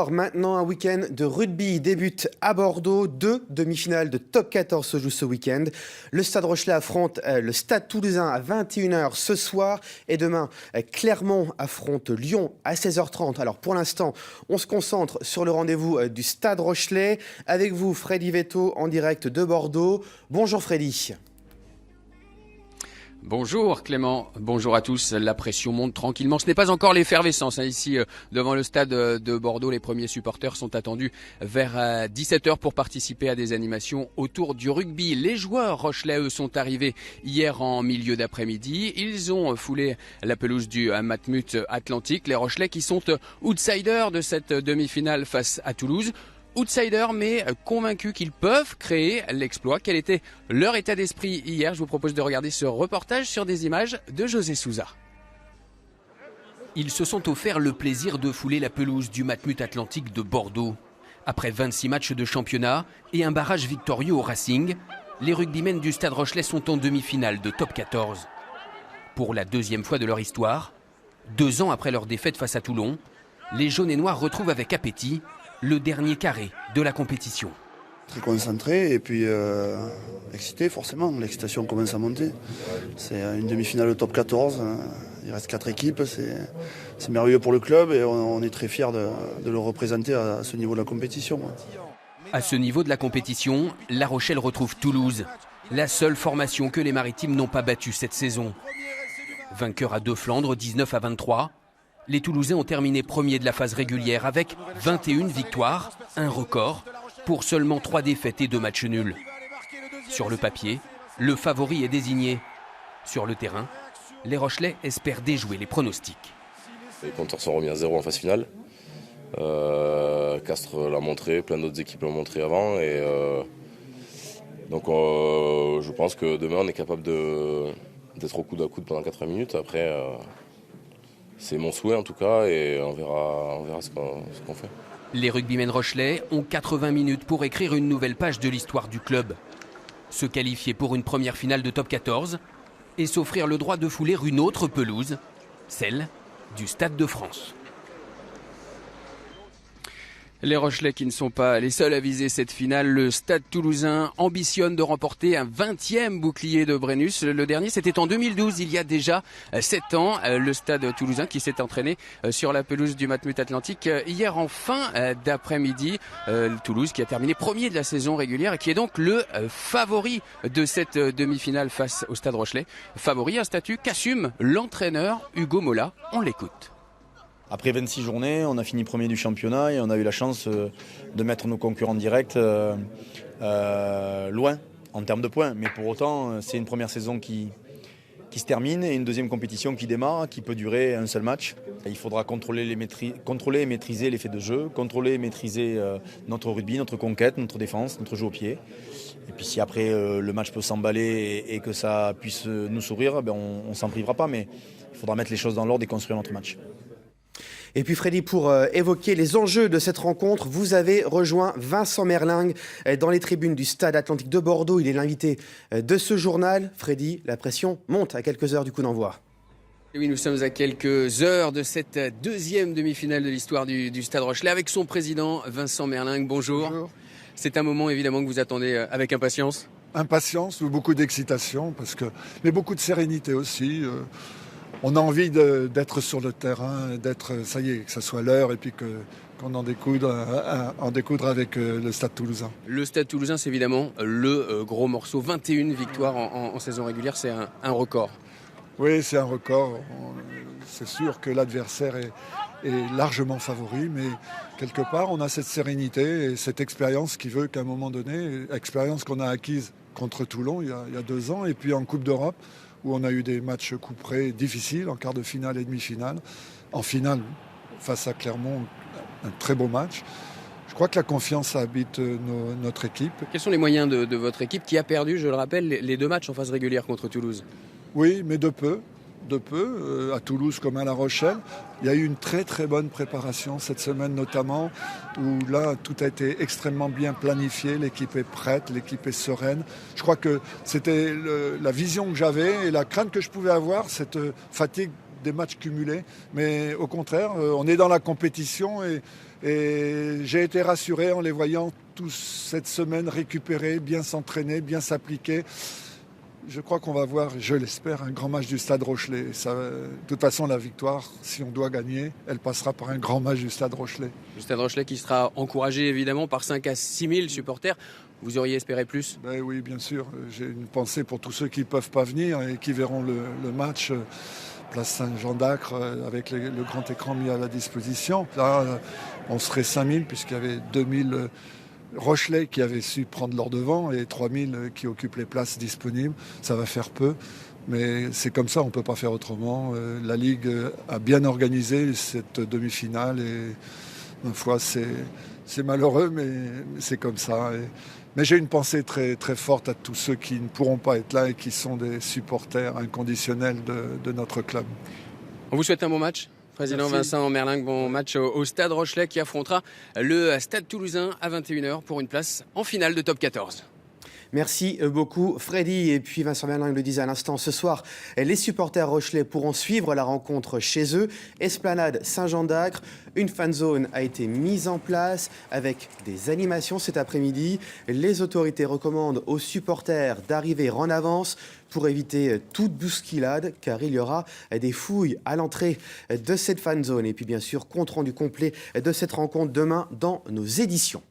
sport, maintenant un week-end de rugby débute à Bordeaux. 2 demi-finales de top 14 se jouent ce week-end. Le Stade Rochelais affronte le Stade Toulousain à 21h ce soir. Et demain, Clermont affronte Lyon à 16h30. Alors pour l'instant, on se concentre sur le rendez-vous du Stade Rochelais. Avec vous, Freddy Vetto en direct de Bordeaux. Bonjour Freddy. Bonjour Clément, bonjour à tous. La pression monte tranquillement. Ce n'est pas encore l'effervescence ici devant le stade de Bordeaux. Les premiers supporters sont attendus vers 17h pour participer à des animations autour du rugby. Les joueurs rochelais, eux, sont arrivés hier en milieu d'après-midi. Ils ont foulé la pelouse du Matmut Atlantique. Les Rochelais qui sont outsiders de cette demi-finale face à Toulouse. Outsiders, mais convaincus qu'ils peuvent créer l'exploit. Quel était leur état d'esprit hier? Je vous propose de regarder ce reportage sur des images de José Souza. Ils se sont offerts le plaisir de fouler la pelouse du Matmut Atlantique de Bordeaux. Après 26 matchs de championnat et un barrage victorieux au Racing, les rugbymen du Stade Rochelais sont en demi-finale de top 14. Pour la deuxième fois de leur histoire, 2 ans après leur défaite face à Toulon, les jaunes et noirs retrouvent avec appétit le dernier carré de la compétition. Très concentré et puis excité forcément, l'excitation commence à monter. C'est une demi-finale de top 14, il reste 4 équipes, c'est merveilleux pour le club et on est très fiers de le représenter à ce niveau de la compétition. À ce niveau de la compétition, La Rochelle retrouve Toulouse, la seule formation que les Maritimes n'ont pas battue cette saison. Vainqueur à 2 Flandres, 19-23, les Toulousains ont terminé premiers de la phase régulière avec 21 victoires, un record, pour seulement 3 défaites et 2 matchs nuls. Sur le papier, le favori est désigné. Sur le terrain, les Rochelais espèrent déjouer les pronostics. Les compteurs sont remis à 0 en phase finale. Castres l'a montré, plein d'autres équipes l'ont montré avant. Et donc je pense que demain on est capable d'être au coude à coude pendant 80 minutes. Après... c'est mon souhait en tout cas et on verra ce qu'on fait. Les rugbymen rochelais ont 80 minutes pour écrire une nouvelle page de l'histoire du club. Se qualifier pour une première finale de top 14 et s'offrir le droit de fouler une autre pelouse, celle du Stade de France. Les Rochelais qui ne sont pas les seuls à viser cette finale. Le Stade Toulousain ambitionne de remporter un 20e bouclier de Brennus. Le dernier, c'était en 2012, il y a déjà 7 ans. Le Stade Toulousain qui s'est entraîné sur la pelouse du Matmut Atlantique hier en fin d'après-midi. Toulouse qui a terminé premier de la saison régulière et qui est donc le favori de cette demi-finale face au Stade Rochelais. Favori, un statut qu'assume l'entraîneur Hugo Mola. On l'écoute. Après 26 journées, on a fini premier du championnat et on a eu la chance de mettre nos concurrents directs loin en termes de points. Mais pour autant, c'est une première saison qui se termine et une deuxième compétition qui démarre, qui peut durer un seul match. Et il faudra contrôler et maîtriser les faits de jeu, contrôler et maîtriser notre rugby, notre conquête, notre défense, notre jeu au pied. Et puis si après le match peut s'emballer et que ça puisse nous sourire, on ne s'en privera pas. Mais il faudra mettre les choses dans l'ordre et construire notre match. Et puis Freddy, pour évoquer les enjeux de cette rencontre, vous avez rejoint Vincent Merlingue dans les tribunes du Stade Atlantique de Bordeaux. Il est l'invité de ce journal. Freddy, la pression monte à quelques heures du coup d'envoi. Et oui, nous sommes à quelques heures de cette deuxième demi-finale de l'histoire du Stade Rochelais avec son président Vincent Merlingue. Bonjour. Bonjour. C'est un moment évidemment que vous attendez avec impatience. Impatience ou beaucoup d'excitation, mais beaucoup de sérénité aussi. On a envie d'être sur le terrain, ça y est, que ça soit l'heure et puis qu'on en découdre avec le Stade Toulousain. Le Stade Toulousain, c'est évidemment le gros morceau. 21 victoires en saison régulière, c'est un record. Oui, c'est un record. C'est sûr que l'adversaire est largement favori, mais quelque part, on a cette sérénité et cette expérience qui veut qu'à un moment donné, expérience qu'on a acquise contre Toulon il y a 2 ans et puis en Coupe d'Europe, où on a eu des matchs couperés difficiles, en quart de finale et demi-finale. En finale, face à Clermont, un très beau match. Je crois que la confiance habite notre équipe. Quels sont les moyens de votre équipe qui a perdu, je le rappelle, les 2 matchs en phase régulière contre Toulouse? Oui, mais de peu, à Toulouse comme à La Rochelle. Il y a eu une très très bonne préparation cette semaine notamment, où là tout a été extrêmement bien planifié, l'équipe est prête, l'équipe est sereine. Je crois que c'était la vision que j'avais et la crainte que je pouvais avoir, cette fatigue des matchs cumulés. Mais au contraire, on est dans la compétition et j'ai été rassuré en les voyant tous cette semaine récupérer, bien s'entraîner, bien s'appliquer. Je crois qu'on va voir, je l'espère, un grand match du Stade Rochelet. De toute façon, la victoire, si on doit gagner, elle passera par un grand match du Stade Rochelet. Le Stade Rochelet qui sera encouragé évidemment par 5 à 6 000 supporters. Vous auriez espéré plus? Ben oui, bien sûr. J'ai une pensée pour tous ceux qui ne peuvent pas venir et qui verront le match place Saint-Jean d'Acre avec le grand écran mis à la disposition. Là, on serait 5 000 puisqu'il y avait 2 000 Rochelet qui avaient su prendre leur devant et 3 000 qui occupent les places disponibles. Ça va faire peu. Mais c'est comme ça, on ne peut pas faire autrement. La Ligue a bien organisé cette demi-finale et une fois, c'est malheureux, mais c'est comme ça. Mais j'ai une pensée très, très forte à tous ceux qui ne pourront pas être là et qui sont des supporters inconditionnels de notre club. On vous souhaite un bon match. Président Merci. Vincent Merlingue, bon match au Stade Rochelet qui affrontera le Stade Toulousain à 21h pour une place en finale de top 14. Merci beaucoup Freddy. Et puis Vincent Merlingue le disait à l'instant, ce soir, les supporters rochelais pourront suivre la rencontre chez eux. Esplanade Saint-Jean d'Acre, une fan zone a été mise en place avec des animations cet après-midi. Les autorités recommandent aux supporters d'arriver en avance pour éviter toute bousculade, car il y aura des fouilles à l'entrée de cette fan zone. Et puis bien sûr, compte rendu complet de cette rencontre demain dans nos éditions.